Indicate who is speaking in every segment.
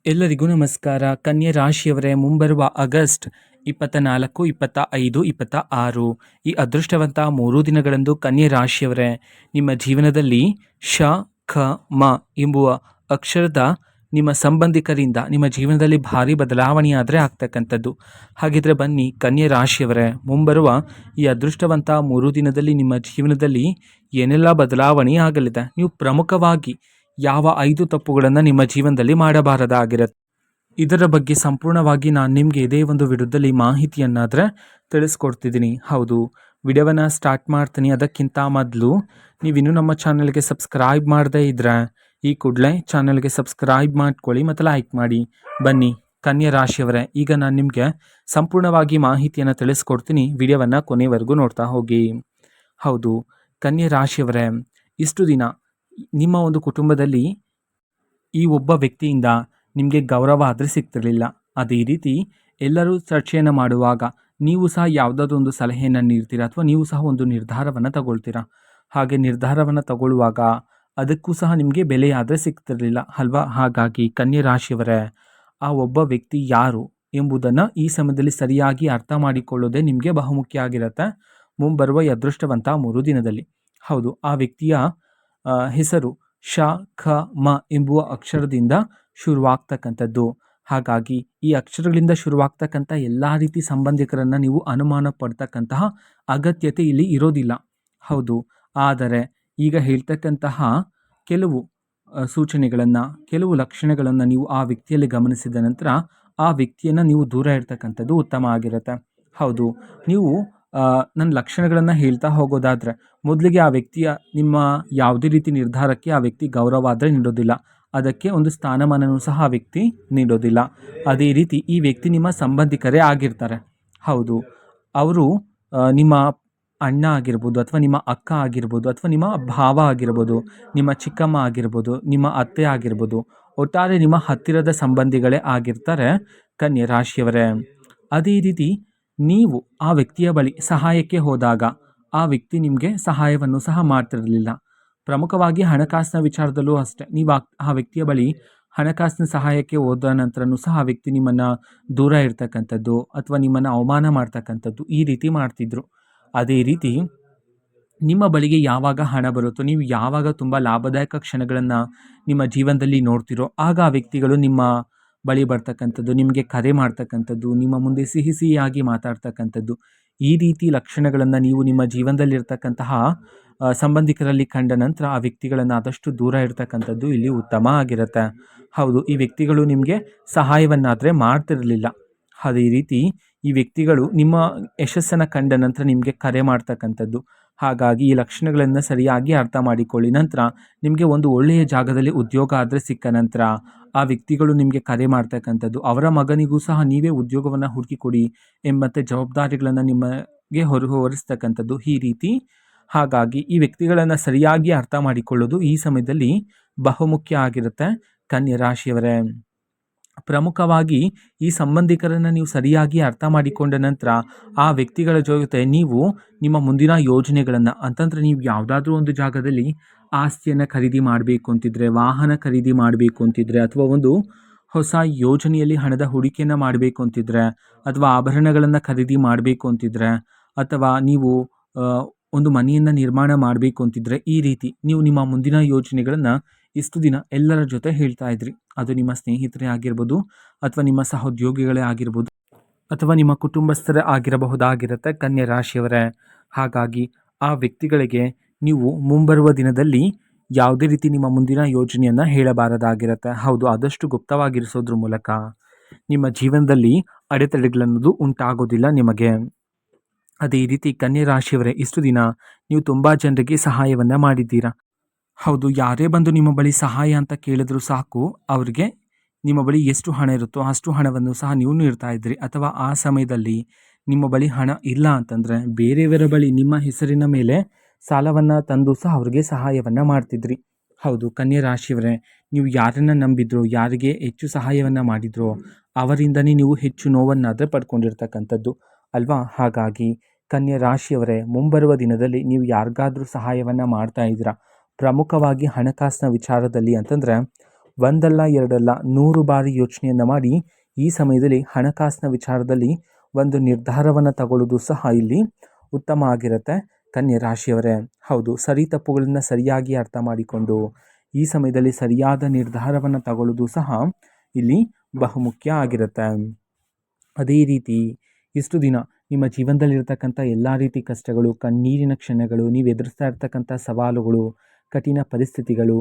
Speaker 1: ಎಲ್ಲರಿಗೂ ನಮಸ್ಕಾರ. ಕನ್ಯೆ ರಾಶಿಯವರೇ, ಮುಂಬರುವ ಆಗಸ್ಟ್ 24, 25, 26 ಈ ಅದೃಷ್ಟವಂತ 3 ದಿನಗಳಂದು ಕನ್ಯೆ ರಾಶಿಯವರೇ, ನಿಮ್ಮ ಜೀವನದಲ್ಲಿ ಶ, ಖ, ಮ ಎಂಬುವ ಅಕ್ಷರದ ನಿಮ್ಮ ಸಂಬಂಧಿಕರಿಂದ ನಿಮ್ಮ ಜೀವನದಲ್ಲಿ ಭಾರಿ ಬದಲಾವಣೆಯಾದರೆ ಆಗ್ತಕ್ಕಂಥದ್ದು. ಹಾಗಿದ್ರೆ ಬನ್ನಿ ಕನ್ಯೆ ರಾಶಿಯವರೇ, ಮುಂಬರುವ ಈ ಅದೃಷ್ಟವಂತ 3 ದಿನದಲ್ಲಿ ನಿಮ್ಮ ಜೀವನದಲ್ಲಿ ಏನೆಲ್ಲ ಬದಲಾವಣೆ ಆಗಲಿದೆ, ನೀವು ಪ್ರಮುಖವಾಗಿ ಯಾವ 5 ತಪ್ಪುಗಳನ್ನು ನಿಮ್ಮ ಜೀವನದಲ್ಲಿ ಮಾಡಬಾರದಾಗಿರುತ್ತೆ, ಇದರ ಬಗ್ಗೆ ಸಂಪೂರ್ಣವಾಗಿ ನಾನು ನಿಮಗೆ ಇದೇ ಒಂದು ವಿಡಿಯೋದಲ್ಲಿ ಮಾಹಿತಿಯನ್ನಾದರೆ ತಿಳಿಸ್ಕೊಡ್ತಿದ್ದೀನಿ. ಹೌದು, ವಿಡಿಯೋವನ್ನು ಸ್ಟಾರ್ಟ್ ಮಾಡ್ತೀನಿ. ಅದಕ್ಕಿಂತ ಮೊದಲು ನೀವಿನ್ನೂ ನಮ್ಮ ಚಾನಲ್ಗೆ ಸಬ್ಸ್ಕ್ರೈಬ್ ಮಾಡದೇ ಇದ್ದರೆ ಈ ಕೂಡಲೇ ಚಾನಲ್ಗೆ ಸಬ್ಸ್ಕ್ರೈಬ್ ಮಾಡ್ಕೊಳ್ಳಿ ಮತ್ತು ಲೈಕ್ ಮಾಡಿ. ಬನ್ನಿ ಕನ್ಯೆ ರಾಶಿಯವರೇ, ಈಗ ನಾನು ನಿಮಗೆ ಸಂಪೂರ್ಣವಾಗಿ ಮಾಹಿತಿಯನ್ನು ತಿಳಿಸ್ಕೊಡ್ತೀನಿ. ವಿಡಿಯೋವನ್ನು ಕೊನೆವರೆಗೂ ನೋಡ್ತಾ ಹೋಗಿ. ಹೌದು ಕನ್ಯೆ ರಾಶಿಯವರೇ, ಇಷ್ಟು ದಿನ ನಿಮ್ಮ ಒಂದು ಕುಟುಂಬದಲ್ಲಿ ಈ ಒಬ್ಬ ವ್ಯಕ್ತಿಯಿಂದ ನಿಮಗೆ ಗೌರವ ಆದರೆ ಸಿಗ್ತಿರಲಿಲ್ಲ. ಅದೇ ರೀತಿ ಎಲ್ಲರೂ ಚರ್ಚೆಯನ್ನು ಮಾಡುವಾಗ ನೀವು ಸಹ ಯಾವುದಾದ್ರೂ ಒಂದು ಸಲಹೆಯನ್ನು ನೀಡ್ತೀರಾ ಅಥವಾ ನೀವು ಸಹ ಒಂದು ನಿರ್ಧಾರವನ್ನು ತಗೊಳ್ತೀರಾ. ಹಾಗೆ ನಿರ್ಧಾರವನ್ನು ತಗೊಳ್ಳುವಾಗ ಅದಕ್ಕೂ ಸಹ ನಿಮಗೆ ಬೆಲೆ ಆದರೆ ಸಿಗ್ತಿರಲಿಲ್ಲ ಅಲ್ವಾ. ಹಾಗಾಗಿ ಕನ್ಯೆ ರಾಶಿಯವರೇ, ಆ ಒಬ್ಬ ವ್ಯಕ್ತಿ ಯಾರು ಎಂಬುದನ್ನು ಈ ಸಮಯದಲ್ಲಿ ಸರಿಯಾಗಿ ಅರ್ಥ ಮಾಡಿಕೊಳ್ಳೋದೇ ನಿಮಗೆ ಬಹುಮುಖ್ಯ ಆಗಿರುತ್ತೆ ಮುಂಬರುವ ಈ ಅದೃಷ್ಟವಂತ 3 ದಿನದಲ್ಲಿ. ಹೌದು, ಆ ವ್ಯಕ್ತಿಯ ಹೆಸರು ಶ, ಖ, ಮ ಎಂಬುವ ಅಕ್ಷರದಿಂದ ಶುರುವಾಗ್ತಕ್ಕಂಥದ್ದು. ಹಾಗಾಗಿ ಈ ಅಕ್ಷರಗಳಿಂದ ಶುರುವಾಗ್ತಕ್ಕಂಥ ಎಲ್ಲ ರೀತಿ ಸಂಬಂಧಿಕರನ್ನು ನೀವು ಅನುಮಾನ ಪಡ್ತಕ್ಕಂತಹ ಅಗತ್ಯತೆ ಇಲ್ಲಿ ಇರೋದಿಲ್ಲ. ಹೌದು, ಆದರೆ ಈಗ ಹೇಳ್ತಕ್ಕಂತಹ ಕೆಲವು ಸೂಚನೆಗಳನ್ನು, ಕೆಲವು ಲಕ್ಷಣಗಳನ್ನು ನೀವು ಆ ವ್ಯಕ್ತಿಯಲ್ಲಿ ಗಮನಿಸಿದ ನಂತರ ಆ ವ್ಯಕ್ತಿಯನ್ನು ನೀವು ದೂರ ಇಡ್ತಕ್ಕಂಥದ್ದು ಉತ್ತಮ ಆಗಿರುತ್ತೆ. ಹೌದು, ನೀವು ನನ್ನ ಲಕ್ಷಣಗಳನ್ನು ಹೇಳ್ತಾ ಹೋಗೋದಾದರೆ, ಮೊದಲಿಗೆ ಆ ವ್ಯಕ್ತಿಯ ನಿಮ್ಮ ಯಾವುದೇ ರೀತಿ ನಿರ್ಧಾರಕ್ಕೆ ಆ ವ್ಯಕ್ತಿ ಗೌರವ ಆದರೆ ನೀಡೋದಿಲ್ಲ, ಅದಕ್ಕೆ ಒಂದು ಸ್ಥಾನಮಾನವೂ ಸಹ ಆ ವ್ಯಕ್ತಿ ನೀಡೋದಿಲ್ಲ. ಅದೇ ರೀತಿ ಈ ವ್ಯಕ್ತಿ ನಿಮ್ಮ ಸಂಬಂಧಿಕರೇ ಆಗಿರ್ತಾರೆ. ಹೌದು, ಅವರು ನಿಮ್ಮ ಅಣ್ಣ ಆಗಿರ್ಬೋದು ಅಥವಾ ನಿಮ್ಮ ಅಕ್ಕ ಆಗಿರ್ಬೋದು ಅಥವಾ ನಿಮ್ಮ ಭಾವ ಆಗಿರ್ಬೋದು, ನಿಮ್ಮ ಚಿಕ್ಕಮ್ಮ ಆಗಿರ್ಬೋದು, ನಿಮ್ಮ ಅತ್ತೆ ಆಗಿರ್ಬೋದು, ಒಟ್ಟಾರೆ ನಿಮ್ಮ ಹತ್ತಿರದ ಸಂಬಂಧಿಗಳೇ ಆಗಿರ್ತಾರೆ ಕನ್ಯೆ ರಾಶಿಯವರೇ. ಅದೇ ರೀತಿ ನೀವು ಆ ವ್ಯಕ್ತಿಯ ಬಳಿ ಸಹಾಯಕ್ಕೆ ಹೋದಾಗ ಆ ವ್ಯಕ್ತಿ ನಿಮಗೆ ಸಹಾಯವನ್ನು ಸಹ ಮಾಡ್ತಿರಲಿಲ್ಲ. ಪ್ರಮುಖವಾಗಿ ಹಣಕಾಸಿನ ವಿಚಾರದಲ್ಲೂ ಅಷ್ಟೇ, ನೀವು ಆ ವ್ಯಕ್ತಿಯ ಬಳಿ ಹಣಕಾಸಿನ ಸಹಾಯಕ್ಕೆ ಹೋದ ನಂತರನೂ ಸಹ ಆ ವ್ಯಕ್ತಿ ನಿಮ್ಮನ್ನು ದೂರ ಇರ್ತಕ್ಕಂಥದ್ದು ಅಥವಾ ನಿಮ್ಮನ್ನು ಅವಮಾನ ಮಾಡ್ತಕ್ಕಂಥದ್ದು ಈ ರೀತಿ ಮಾಡ್ತಿದ್ರು. ಅದೇ ರೀತಿ ನಿಮ್ಮ ಬಳಿಗೆ ಯಾವಾಗ ಹಣ ಬರುತ್ತೋ, ನೀವು ಯಾವಾಗ ತುಂಬ ಲಾಭದಾಯಕ ಕ್ಷಣಗಳನ್ನು ನಿಮ್ಮ ಜೀವನದಲ್ಲಿ ನೋಡ್ತಿರೋ ಆಗ ಆ ವ್ಯಕ್ತಿಗಳು ನಿಮ್ಮ ಬಳಿ ಬರ್ತಕ್ಕಂಥದ್ದು, ನಿಮಗೆ ಕರೆ ಮಾಡ್ತಕ್ಕಂಥದ್ದು, ನಿಮ್ಮ ಮುಂದೆ ಸಿಹಿ ಸಿಹಿಯಾಗಿ ಮಾತಾಡ್ತಕ್ಕಂಥದ್ದು, ಈ ರೀತಿ ಲಕ್ಷಣಗಳನ್ನು ನೀವು ನಿಮ್ಮ ಜೀವನದಲ್ಲಿರ್ತಕ್ಕಂತಹ ಸಂಬಂಧಿಕರಲ್ಲಿ ಕಂಡ ನಂತರ ಆ ವ್ಯಕ್ತಿಗಳನ್ನು ಆದಷ್ಟು ದೂರ ಇರ್ತಕ್ಕಂಥದ್ದು ಇಲ್ಲಿ ಉತ್ತಮ ಆಗಿರುತ್ತೆ. ಹೌದು, ಈ ವ್ಯಕ್ತಿಗಳು ನಿಮಗೆ ಸಹಾಯವನ್ನಾದರೆ ಮಾಡ್ತಿರಲಿಲ್ಲ. ಅದೇ ರೀತಿ ಈ ವ್ಯಕ್ತಿಗಳು ನಿಮ್ಮ ಯಶಸ್ಸನ್ನು ಕಂಡ ನಂತರ ನಿಮಗೆ ಕರೆ ಮಾಡ್ತಕ್ಕಂಥದ್ದು. ಹಾಗಾಗಿ ಈ ಲಕ್ಷಣಗಳನ್ನು ಸರಿಯಾಗಿ ಅರ್ಥ ಮಾಡಿಕೊಳ್ಳಿ. ನಂತರ ನಿಮಗೆ ಒಂದು ಒಳ್ಳೆಯ ಜಾಗದಲ್ಲಿ ಉದ್ಯೋಗ ಆದರೆ ಸಿಕ್ಕ ನಂತರ ಆ ವ್ಯಕ್ತಿಗಳು ನಿಮಗೆ ಕರೆ ಮಾಡ್ತಕ್ಕಂಥದ್ದು, ಅವರ ಮಗನಿಗೂ ಸಹ ನೀವೇ ಉದ್ಯೋಗವನ್ನು ಹುಡುಕಿಕೊಡಿ ಎಂಬಂತೆ ಜವಾಬ್ದಾರಿಗಳನ್ನು ನಿಮಗೆ ಹೊರಿಸ್ತಕ್ಕಂಥದ್ದು ಈ ರೀತಿ. ಹಾಗಾಗಿ ಈ ವ್ಯಕ್ತಿಗಳನ್ನು ಸರಿಯಾಗಿ ಅರ್ಥ ಮಾಡಿಕೊಳ್ಳೋದು ಈ ಸಮಯದಲ್ಲಿ ಬಹುಮುಖ್ಯ ಆಗಿರುತ್ತೆ ಕನ್ಯೆ ರಾಶಿಯವರೇ. ಪ್ರಮುಖವಾಗಿ ಈ ಸಂಬಂಧಿಕರನ್ನು ನೀವು ಸರಿಯಾಗಿ ಅರ್ಥ ಮಾಡಿಕೊಂಡ ನಂತರ ಆ ವ್ಯಕ್ತಿಗಳ ಜೊತೆ ನೀವು ನಿಮ್ಮ ಮುಂದಿನ ಯೋಜನೆಗಳನ್ನು, ಅಂತಂದರೆ ನೀವು ಯಾವುದಾದ್ರೂ ಒಂದು ಜಾಗದಲ್ಲಿ ಆಸ್ತಿಯನ್ನು ಖರೀದಿ ಮಾಡಬೇಕು ಅಂತಿದ್ರೆ, ವಾಹನ ಖರೀದಿ ಮಾಡಬೇಕು ಅಂತಿದ್ರೆ, ಅಥವಾ ಒಂದು ಹೊಸ ಯೋಜನೆಯಲ್ಲಿ ಹಣದ ಹೂಡಿಕೆಯನ್ನು ಮಾಡಬೇಕು ಅಂತಿದ್ರೆ, ಅಥವಾ ಆಭರಣಗಳನ್ನು ಖರೀದಿ ಮಾಡಬೇಕು ಅಂತಿದ್ರೆ, ಅಥವಾ ನೀವು ಒಂದು ಮನೆಯನ್ನು ನಿರ್ಮಾಣ ಮಾಡಬೇಕು ಅಂತಿದ್ರೆ, ಈ ರೀತಿ ನೀವು ನಿಮ್ಮ ಮುಂದಿನ ಯೋಜನೆಗಳನ್ನು ಇಷ್ಟು ದಿನ ಎಲ್ಲರ ಜೊತೆ ಹೇಳ್ತಾ ಇದ್ರಿ. ಅದು ನಿಮ್ಮ ಸ್ನೇಹಿತರೇ ಆಗಿರ್ಬೋದು ಅಥವಾ ನಿಮ್ಮ ಸಹೋದ್ಯೋಗಿಗಳೇ ಆಗಿರ್ಬೋದು ಅಥವಾ ನಿಮ್ಮ ಕುಟುಂಬಸ್ಥರೇ ಆಗಿರಬಹುದಾಗಿರುತ್ತೆ ಕನ್ಯೆ ರಾಶಿಯವರೇ. ಹಾಗಾಗಿ ಆ ವ್ಯಕ್ತಿಗಳಿಗೆ ನೀವು ಮುಂಬರುವ ದಿನದಲ್ಲಿ ಯಾವುದೇ ರೀತಿ ನಿಮ್ಮ ಮುಂದಿನ ಯೋಜನೆಯನ್ನು ಹೇಳಬಾರದಾಗಿರುತ್ತೆ. ಹೌದು, ಆದಷ್ಟು ಗುಪ್ತವಾಗಿರಿಸೋದ್ರ ಮೂಲಕ ನಿಮ್ಮ ಜೀವನದಲ್ಲಿ ಅಡೆತಡೆಗಳನ್ನೋದು ಉಂಟಾಗೋದಿಲ್ಲ ನಿಮಗೆ. ಅದೇ ರೀತಿ ಕನ್ಯೆ ರಾಶಿಯವರೇ, ಇಷ್ಟು ದಿನ ನೀವು ತುಂಬ ಜನರಿಗೆ ಸಹಾಯವನ್ನು ಮಾಡಿದ್ದೀರಾ. ಹೌದು, ಯಾರೇ ಬಂದು ನಿಮ್ಮ ಬಳಿ ಸಹಾಯ ಅಂತ ಕೇಳಿದ್ರು ಸಾಕು, ಅವ್ರಿಗೆ ನಿಮ್ಮ ಬಳಿ ಎಷ್ಟು ಹಣ ಇರುತ್ತೋ ಅಷ್ಟು ಹಣವನ್ನು ಸಹ ನೀವು ನೀಡ್ತಾ ಇದ್ರಿ. ಅಥವಾ ಆ ಸಮಯದಲ್ಲಿ ನಿಮ್ಮ ಬಳಿ ಹಣ ಇಲ್ಲ ಅಂತಂದರೆ ಬೇರೆಯವರ ಬಳಿ ನಿಮ್ಮ ಹೆಸರಿನ ಮೇಲೆ ಸಾಲವನ್ನು ತಂದು ಸಹ ಅವ್ರಿಗೆ ಸಹಾಯವನ್ನು ಮಾಡ್ತಿದ್ರಿ. ಹೌದು ಕನ್ಯೆ ರಾಶಿಯವರೇ, ನೀವು ಯಾರನ್ನು ನಂಬಿದ್ರೋ, ಯಾರಿಗೆ ಹೆಚ್ಚು ಸಹಾಯವನ್ನು ಮಾಡಿದ್ರೋ ಅವರಿಂದನೇ ನೀವು ಹೆಚ್ಚು ನೋವನ್ನಾದರೆ ಪಡ್ಕೊಂಡಿರ್ತಕ್ಕಂಥದ್ದು ಅಲ್ವಾ. ಹಾಗಾಗಿ ಕನ್ಯೆ ರಾಶಿಯವರೇ, ಮುಂಬರುವ ದಿನದಲ್ಲಿ ನೀವು ಯಾರಿಗಾದ್ರೂ ಸಹಾಯವನ್ನು ಮಾಡ್ತಾ ಇದ್ದೀರಾ, ಪ್ರಮುಖವಾಗಿ ಹಣಕಾಸಿನ ವಿಚಾರದಲ್ಲಿ ಅಂತಂದರೆ ಒಂದಲ್ಲ ಎರಡಲ್ಲ 100 ಬಾರಿ ಯೋಚನೆಯನ್ನು ಮಾಡಿ ಈ ಸಮಯದಲ್ಲಿ ಹಣಕಾಸಿನ ವಿಚಾರದಲ್ಲಿ ಒಂದು ನಿರ್ಧಾರವನ್ನು ತಗೊಳ್ಳೋದು ಸಹ ಇಲ್ಲಿ ಉತ್ತಮ ಆಗಿರುತ್ತೆ ಕನ್ಯೆ ರಾಶಿಯವರೇ. ಹೌದು, ಸರಿ ತಪ್ಪುಗಳನ್ನು ಸರಿಯಾಗಿ ಅರ್ಥ ಮಾಡಿಕೊಂಡು ಈ ಸಮಯದಲ್ಲಿ ಸರಿಯಾದ ನಿರ್ಧಾರವನ್ನು ತಗೊಳ್ಳೋದು ಸಹ ಇಲ್ಲಿ ಬಹುಮುಖ್ಯ ಆಗಿರುತ್ತೆ. ಅದೇ ರೀತಿ ಇಷ್ಟು ದಿನ ನಿಮ್ಮ ಜೀವನದಲ್ಲಿರ್ತಕ್ಕಂಥ ಎಲ್ಲ ರೀತಿ ಕಷ್ಟಗಳು, ಕಣ್ಣೀರಿನ ಕ್ಷಣಗಳು, ನೀವು ಎದುರಿಸ್ತಾ ಇರ್ತಕ್ಕಂಥ ಸವಾಲುಗಳು, ಕಠಿಣ ಪರಿಸ್ಥಿತಿಗಳು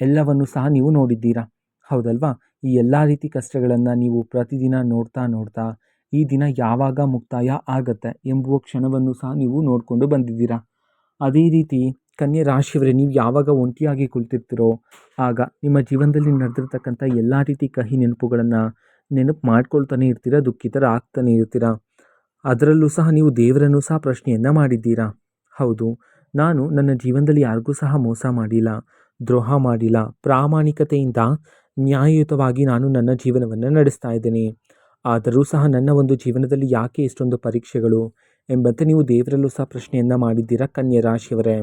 Speaker 1: ಎಲ್ಲವನ್ನು ಸಹ ನೀವು ನೋಡಿದ್ದೀರಾ, ಹೌದಲ್ವಾ? ಈ ಎಲ್ಲ ರೀತಿ ಕಷ್ಟಗಳನ್ನು ನೀವು ಪ್ರತಿದಿನ ನೋಡ್ತಾ ನೋಡ್ತಾ ಈ ದಿನ ಯಾವಾಗ ಮುಕ್ತಾಯ ಆಗತ್ತೆ ಎಂಬುವ ಕ್ಷಣವನ್ನು ಸಹ ನೀವು ನೋಡಿಕೊಂಡು ಬಂದಿದ್ದೀರಾ. ಅದೇ ರೀತಿ ಕನ್ಯೆ ರಾಶಿಯವರೇ, ನೀವು ಯಾವಾಗ ಒಂಟಿಯಾಗಿ ಕುಳಿತಿರ್ತೀರೋ ಆಗ ನಿಮ್ಮ ಜೀವನದಲ್ಲಿ ನಡೆದಿರ್ತಕ್ಕಂಥ ಎಲ್ಲ ರೀತಿ ಕಹಿ ನೆನಪುಗಳನ್ನು ನೆನಪು ಮಾಡ್ಕೊಳ್ತಾನೆ ಇರ್ತೀರಾ, ದುಃಖಿತರಾಗ್ತಾನೆ ಇರ್ತೀರಾ. ಅದರಲ್ಲೂ ಸಹ ನೀವು ದೇವರನ್ನು ಸಹ ಪ್ರಶ್ನೆಯನ್ನು ಮಾಡಿದ್ದೀರಾ. ಹೌದು, ನಾನು ನನ್ನ ಜೀವನದಲ್ಲಿ ಯಾರಿಗೂ ಸಹ ಮೋಸ ಮಾಡಿಲ್ಲ, ದ್ರೋಹ ಮಾಡಿಲ್ಲ, ಪ್ರಾಮಾಣಿಕತೆಯಿಂದ ನ್ಯಾಯಯುತವಾಗಿ ನಾನು ನನ್ನ ಜೀವನವನ್ನು ನಡೆಸ್ತಾ ಇದ್ದೇನೆ. ಆದರೂ ಸಹ ನನ್ನ ಒಂದು ಜೀವನದಲ್ಲಿ ಯಾಕೆ ಇಷ್ಟೊಂದು ಪರೀಕ್ಷೆಗಳು ಎಂಬಂತೆ ನೀವು ದೇವರಲ್ಲೂ ಸಹ ಪ್ರಶ್ನೆಯನ್ನು ಮಾಡಿದ್ದೀರಾ ಕನ್ಯೆ ರಾಶಿಯವರೇ.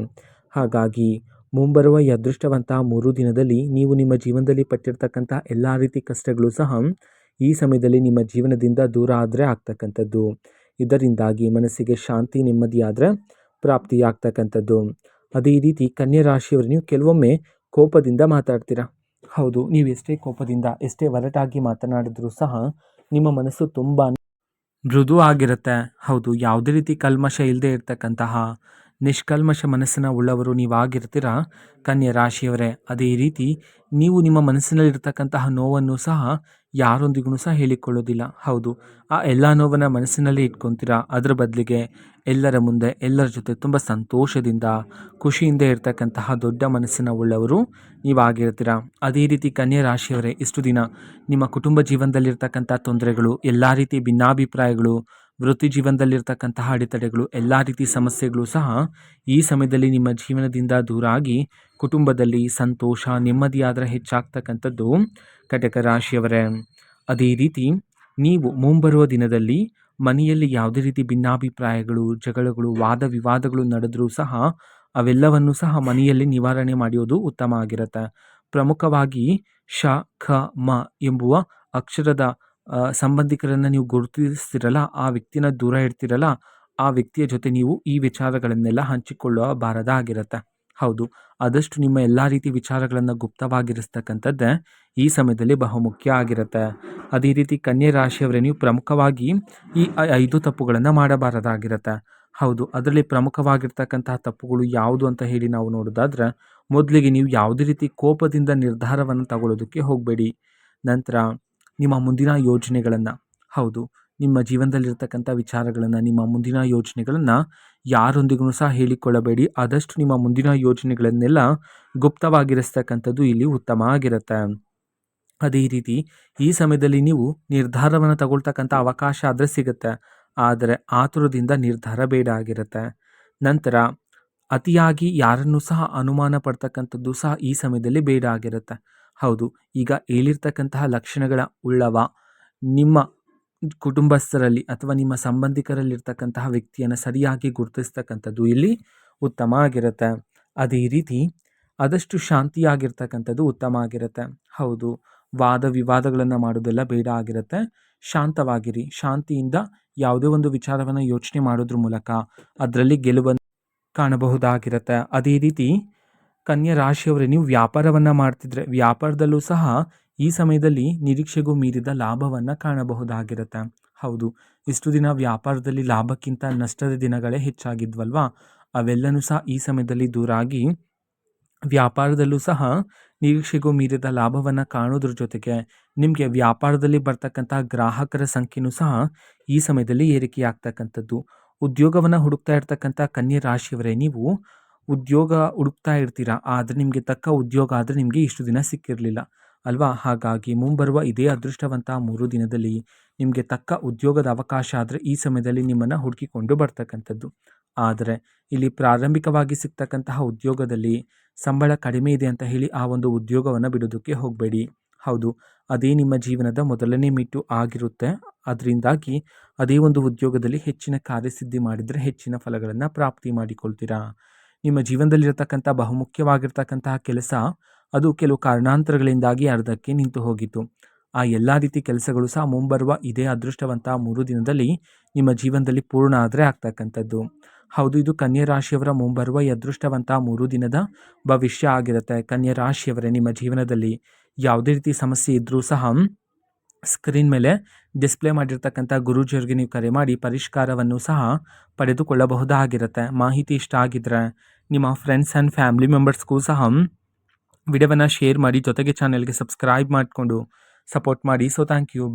Speaker 1: ಹಾಗಾಗಿ ಮುಂಬರುವ ಈ ಅದೃಷ್ಟವಂತ 3 ದಿನದಲ್ಲಿ ನೀವು ನಿಮ್ಮ ಜೀವನದಲ್ಲಿ ಪಟ್ಟಿರ್ತಕ್ಕಂಥ ಎಲ್ಲ ರೀತಿ ಕಷ್ಟಗಳು ಸಹ ಈ ಸಮಯದಲ್ಲಿ ನಿಮ್ಮ ಜೀವನದಿಂದ ದೂರ ಆದರೆ ಆಗ್ತಕ್ಕಂಥದ್ದು. ಇದರಿಂದಾಗಿ ಮನಸ್ಸಿಗೆ ಶಾಂತಿ, ನೆಮ್ಮದಿಯಾದರೆ ಪ್ರಾಪ್ತಿಯಾಗ್ತಕ್ಕಂಥದ್ದು. ಅದೇ ರೀತಿ ಕನ್ಯೆ ರಾಶಿಯವರು, ನೀವು ಕೆಲವೊಮ್ಮೆ ಕೋಪದಿಂದ ಮಾತಾಡ್ತೀರಾ. ಹೌದು, ನೀವು ಎಷ್ಟೇ ಕೋಪದಿಂದ ಎಷ್ಟೇ ಒರಟಾಗಿ ಮಾತನಾಡಿದ್ರೂ ಸಹ ನಿಮ್ಮ ಮನಸ್ಸು ತುಂಬ ಮೃದು ಆಗಿರುತ್ತೆ. ಹೌದು, ಯಾವುದೇ ರೀತಿ ಕಲ್ಮಶ ಇಲ್ಲದೆ ಇರತಕ್ಕಂತಹ ನಿಷ್ಕಲ್ಮಶ ಮನಸ್ಸನ್ನು ಉಳ್ಳವರು ನೀವಾಗಿರ್ತೀರಾ ಕನ್ಯೆ ರಾಶಿಯವರೇ. ಅದೇ ರೀತಿ ನೀವು ನಿಮ್ಮ ಮನಸ್ಸಿನಲ್ಲಿರ್ತಕ್ಕಂತಹ ನೋವನ್ನು ಸಹ ಯಾರೊಂದಿಗೂ ಸಹ ಹೇಳಿಕೊಳ್ಳೋದಿಲ್ಲ. ಹೌದು, ಆ ಎಲ್ಲ ನೋವನ್ನು ಮನಸ್ಸಿನಲ್ಲೇ ಇಟ್ಕೊತೀರಾ. ಅದರ ಬದಲಿಗೆ ಎಲ್ಲರ ಮುಂದೆ ಎಲ್ಲರ ಜೊತೆ ತುಂಬ ಸಂತೋಷದಿಂದ ಖುಷಿಯಿಂದ ಇರ್ತಕ್ಕಂತಹ ದೊಡ್ಡ ಮನಸ್ಸನ್ನು ಉಳ್ಳವರು ನೀವಾಗಿರ್ತೀರಾ. ಅದೇ ರೀತಿ ಕನ್ಯೆ ರಾಶಿಯವರೇ, ಇಷ್ಟು ದಿನ ನಿಮ್ಮ ಕುಟುಂಬ ಜೀವನದಲ್ಲಿರ್ತಕ್ಕಂಥ ತೊಂದರೆಗಳು, ಎಲ್ಲ ರೀತಿ ಭಿನ್ನಾಭಿಪ್ರಾಯಗಳು, ವೃತ್ತಿ ಜೀವನದಲ್ಲಿರ್ತಕ್ಕಂತಹ ಅಡೆತಡೆಗಳು, ಎಲ್ಲ ರೀತಿ ಸಮಸ್ಯೆಗಳು ಸಹ ಈ ಸಮಯದಲ್ಲಿ ನಿಮ್ಮ ಜೀವನದಿಂದ ದೂರ ಆಗಿ ಕುಟುಂಬದಲ್ಲಿ ಸಂತೋಷ, ನೆಮ್ಮದಿಯಾದರೆ ಹೆಚ್ಚಾಗ್ತಕ್ಕಂಥದ್ದು ಕಟಕ ರಾಶಿಯವರೇ. ಅದೇ ರೀತಿ ನೀವು ಮುಂಬರುವ ದಿನದಲ್ಲಿ ಮನೆಯಲ್ಲಿ ಯಾವುದೇ ರೀತಿ ಭಿನ್ನಾಭಿಪ್ರಾಯಗಳು, ಜಗಳಗಳು, ವಾದ ವಿವಾದಗಳು ನಡೆದರೂ ಸಹ ಅವೆಲ್ಲವನ್ನು ಸಹ ಮನೆಯಲ್ಲಿ ನಿವಾರಣೆ ಮಾಡುವುದು ಉತ್ತಮ ಆಗಿರುತ್ತೆ. ಪ್ರಮುಖವಾಗಿ ಶ, ಖ, ಮ ಎಂಬುವ ಅಕ್ಷರದ ಸಂಬಂಧಿಕರನ್ನು ನೀವು ಗುರುತಿಸ್ತಿರಲ್ಲ, ಆ ವ್ಯಕ್ತಿನ ದೂರ ಇಡ್ತಿರಲ್ಲ, ಆ ವ್ಯಕ್ತಿಯ ಜೊತೆ ನೀವು ಈ ವಿಚಾರಗಳನ್ನೆಲ್ಲ ಹಂಚಿಕೊಳ್ಳಬಾರದಾಗಿರುತ್ತೆ. ಹೌದು, ಆದಷ್ಟು ನಿಮ್ಮ ಎಲ್ಲ ರೀತಿ ವಿಚಾರಗಳನ್ನು ಗುಪ್ತವಾಗಿರಿಸ್ತಕ್ಕಂಥದ್ದೇ ಈ ಸಮಯದಲ್ಲಿ ಬಹುಮುಖ್ಯ ಆಗಿರುತ್ತೆ. ಅದೇ ರೀತಿ ಕನ್ಯೆ ರಾಶಿಯವರೇ, ನೀವು ಪ್ರಮುಖವಾಗಿ ಈ 5 ತಪ್ಪುಗಳನ್ನು ಮಾಡಬಾರದಾಗಿರುತ್ತೆ. ಹೌದು, ಅದರಲ್ಲಿ ಪ್ರಮುಖವಾಗಿರ್ತಕ್ಕಂತಹ ತಪ್ಪುಗಳು ಯಾವುದು ಅಂತ ಹೇಳಿ ನಾವು ನೋಡೋದಾದ್ರೆ, ಮೊದಲಿಗೆ ನೀವು ಯಾವುದೇ ರೀತಿ ಕೋಪದಿಂದ ನಿರ್ಧಾರವನ್ನು ತಗೊಳ್ಳೋದಕ್ಕೆ ಹೋಗಬೇಡಿ. ನಂತರ ನಿಮ್ಮ ಮುಂದಿನ ಯೋಜನೆಗಳನ್ನು, ಹೌದು, ನಿಮ್ಮ ಜೀವನದಲ್ಲಿರ್ತಕ್ಕಂಥ ವಿಚಾರಗಳನ್ನು, ನಿಮ್ಮ ಮುಂದಿನ ಯೋಜನೆಗಳನ್ನು ಯಾರೊಂದಿಗೂ ಸಹ ಹೇಳಿಕೊಳ್ಳಬೇಡಿ. ಆದಷ್ಟು ನಿಮ್ಮ ಮುಂದಿನ ಯೋಜನೆಗಳನ್ನೆಲ್ಲ ಗುಪ್ತವಾಗಿರಿಸ್ತಕ್ಕಂಥದ್ದು ಇಲ್ಲಿ ಉತ್ತಮ ಆಗಿರುತ್ತೆ. ಅದೇ ರೀತಿ ಈ ಸಮಯದಲ್ಲಿ ನೀವು ನಿರ್ಧಾರವನ್ನು ತಗೊಳ್ತಕ್ಕಂಥ ಅವಕಾಶ ಆದರೆ ಸಿಗುತ್ತೆ, ಆದರೆ ಆತುರದಿಂದ ನಿರ್ಧಾರ ಬೇಡ ಆಗಿರುತ್ತೆ. ನಂತರ ಅತಿಯಾಗಿ ಯಾರನ್ನು ಸಹ ಅನುಮಾನ ಪಡ್ತಕ್ಕಂಥದ್ದು ಸಹ ಈ ಸಮಯದಲ್ಲಿ ಬೇಡ ಆಗಿರುತ್ತೆ. ಹೌದು, ಈಗ ಹೇಳಿರ್ತಕ್ಕಂತಹ ಲಕ್ಷಣಗಳ ಉಳ್ಳವ ನಿಮ್ಮ ಕುಟುಂಬಸ್ಥರಲ್ಲಿ ಅಥವಾ ನಿಮ್ಮ ಸಂಬಂಧಿಕರಲ್ಲಿರ್ತಕ್ಕಂತಹ ವ್ಯಕ್ತಿಯನ್ನು ಸರಿಯಾಗಿ ಗುರುತಿಸ್ತಕ್ಕಂಥದ್ದು ಇಲ್ಲಿ ಉತ್ತಮ ಆಗಿರುತ್ತೆ. ಅದೇ ರೀತಿ ಆದಷ್ಟು ಶಾಂತಿಯಾಗಿರ್ತಕ್ಕಂಥದ್ದು ಉತ್ತಮ ಆಗಿರುತ್ತೆ. ಹೌದು, ವಾದ ವಿವಾದಗಳನ್ನು ಮಾಡೋದೆಲ್ಲ ಬೇಡ ಆಗಿರುತ್ತೆ. ಶಾಂತವಾಗಿರಿ, ಶಾಂತಿಯಿಂದ ಯಾವುದೇ ಒಂದು ವಿಚಾರವನ್ನು ಯೋಚನೆ ಮಾಡೋದ್ರ ಮೂಲಕ ಅದರಲ್ಲಿ ಗೆಲುವನ್ನು ಕಾಣಬಹುದಾಗಿರುತ್ತೆ. ಅದೇ ರೀತಿ ಕನ್ಯಾ ರಾಶಿಯವರೇ, ನೀವು ವ್ಯಾಪಾರವನ್ನು ಮಾಡ್ತಿದ್ರೆ ವ್ಯಾಪಾರದಲ್ಲೂ ಸಹ ಈ ಸಮಯದಲ್ಲಿ ನಿರೀಕ್ಷೆಗೂ ಮೀರಿದ ಲಾಭವನ್ನು ಕಾಣಬಹುದಾಗಿರುತ್ತೆ. ಹೌದು, ಇಷ್ಟು ದಿನ ವ್ಯಾಪಾರದಲ್ಲಿ ಲಾಭಕ್ಕಿಂತ ನಷ್ಟದ ದಿನಗಳೇ ಹೆಚ್ಚಾಗಿದ್ವಲ್ವಾ, ಅವೆಲ್ಲನೂ ಸಹ ಈ ಸಮಯದಲ್ಲಿ ದೂರ ಆಗಿ ವ್ಯಾಪಾರದಲ್ಲೂ ಸಹ ನಿರೀಕ್ಷೆಗೂ ಮೀರಿದ ಲಾಭವನ್ನು ಕಾಣೋದ್ರ ಜೊತೆಗೆ ನಿಮಗೆ ವ್ಯಾಪಾರದಲ್ಲಿ ಬರ್ತಕ್ಕಂಥ ಗ್ರಾಹಕರ ಸಂಖ್ಯೆಯೂ ಸಹ ಈ ಸಮಯದಲ್ಲಿ ಏರಿಕೆಯಾಗ್ತಕ್ಕಂಥದ್ದು. ಉದ್ಯೋಗವನ್ನು ಹುಡುಕ್ತಾ ಇರ್ತಕ್ಕಂಥ ಕನ್ಯೆ ರಾಶಿಯವರೇ, ನೀವು ಉದ್ಯೋಗ ಹುಡುಕ್ತಾ ಇರ್ತೀರಾ, ಆದರೆ ನಿಮಗೆ ತಕ್ಕ ಉದ್ಯೋಗ ಆದರೆ ನಿಮಗೆ ಇಷ್ಟು ದಿನ ಸಿಕ್ಕಿರಲಿಲ್ಲ ಅಲ್ವಾ. ಹಾಗಾಗಿ ಮುಂಬರುವ ಇದೇ ಅದೃಷ್ಟವಂತ 3 ದಿನದಲ್ಲಿ ನಿಮಗೆ ತಕ್ಕ ಉದ್ಯೋಗದ ಅವಕಾಶ ಆದರೆ ಈ ಸಮಯದಲ್ಲಿ ನಿಮ್ಮನ್ನು ಹುಡುಕಿಕೊಂಡು ಬರ್ತಕ್ಕಂಥದ್ದು. ಆದರೆ ಇಲ್ಲಿ ಪ್ರಾರಂಭಿಕವಾಗಿ ಸಿಗ್ತಕ್ಕಂತಹ ಉದ್ಯೋಗದಲ್ಲಿ ಸಂಬಳ ಕಡಿಮೆ ಇದೆ ಅಂತ ಹೇಳಿ ಆ ಒಂದು ಉದ್ಯೋಗವನ್ನು ಬಿಡೋದಕ್ಕೆ ಹೋಗಬೇಡಿ. ಹೌದು, ಅದೇ ನಿಮ್ಮ ಜೀವನದ ಮೊದಲನೇ ಮೆಟ್ಟು ಆಗಿರುತ್ತೆ. ಅದರಿಂದಾಗಿ ಅದೇ ಒಂದು ಉದ್ಯೋಗದಲ್ಲಿ ಹೆಚ್ಚಿನ ಕಾರ್ಯಸಿದ್ಧಿ ಮಾಡಿದರೆ ಹೆಚ್ಚಿನ ಫಲಗಳನ್ನು ಪ್ರಾಪ್ತಿ ಮಾಡಿಕೊಳ್ತೀರಾ. ನಿಮ್ಮ ಜೀವನದಲ್ಲಿರತಕ್ಕಂಥ ಬಹುಮುಖ್ಯವಾಗಿರ್ತಕ್ಕಂತಹ ಕೆಲಸ ಅದು ಕೆಲವು ಕಾರಣಾಂತರಗಳಿಂದಾಗಿ ಅರ್ಧಕ್ಕೆ ನಿಂತು ಹೋಗಿತ್ತು. ಆ ಎಲ್ಲ ರೀತಿ ಕೆಲಸಗಳು ಸಹ ಮುಂಬರುವ ಇದೇ ಅದೃಷ್ಟವಂತ 3 ದಿನದಲ್ಲಿ ನಿಮ್ಮ ಜೀವನದಲ್ಲಿ ಪೂರ್ಣ ಆದರೆ ಆಗ್ತಕ್ಕಂಥದ್ದು. ಹೌದು, ಇದು ಕನ್ಯಾ ರಾಶಿಯವರ ಮುಂಬರುವ ಈ ಅದೃಷ್ಟವಂತ 3 ದಿನದ ಭವಿಷ್ಯ ಆಗಿರುತ್ತೆ. ಕನ್ಯಾ ರಾಶಿಯವರೇ, ನಿಮ್ಮ ಜೀವನದಲ್ಲಿ ಯಾವುದೇ ರೀತಿ ಸಮಸ್ಯೆ ಇದ್ದರೂ ಸಹ ಸ್ಕ್ರೀನ್ ಮೇಲೆ ಡಿಸ್ಪ್ಲೇ ಮಾಡಿರ್ತಕ್ಕಂಥ ಗುರೂಜಿಯವರಿಗೆ ನೀವು ಕರೆ ಮಾಡಿ ಪರಿಷ್ಕಾರವನ್ನು ಸಹ ಪಡೆದುಕೊಳ್ಳಬಹುದಾಗಿರುತ್ತೆ. ಮಾಹಿತಿ ಇಷ್ಟ ಆಗಿದ್ರೆ ನಿಮ್ಮ ಫ್ರೆಂಡ್ಸ್ ಆ್ಯಂಡ್ ಫ್ಯಾಮಿಲಿ ಮೆಂಬರ್ಸ್ಗೂ ಸಹ ವಿಡಿಯೋವನ್ನು ಶೇರ್ ಮಾಡಿ, ಜೊತೆಗೆ ಚಾನೆಲ್ಗೆ ಸಬ್ಸ್ಕ್ರೈಬ್ ಮಾಡಿಕೊಂಡು ಸಪೋರ್ಟ್ ಮಾಡಿ. So thank you.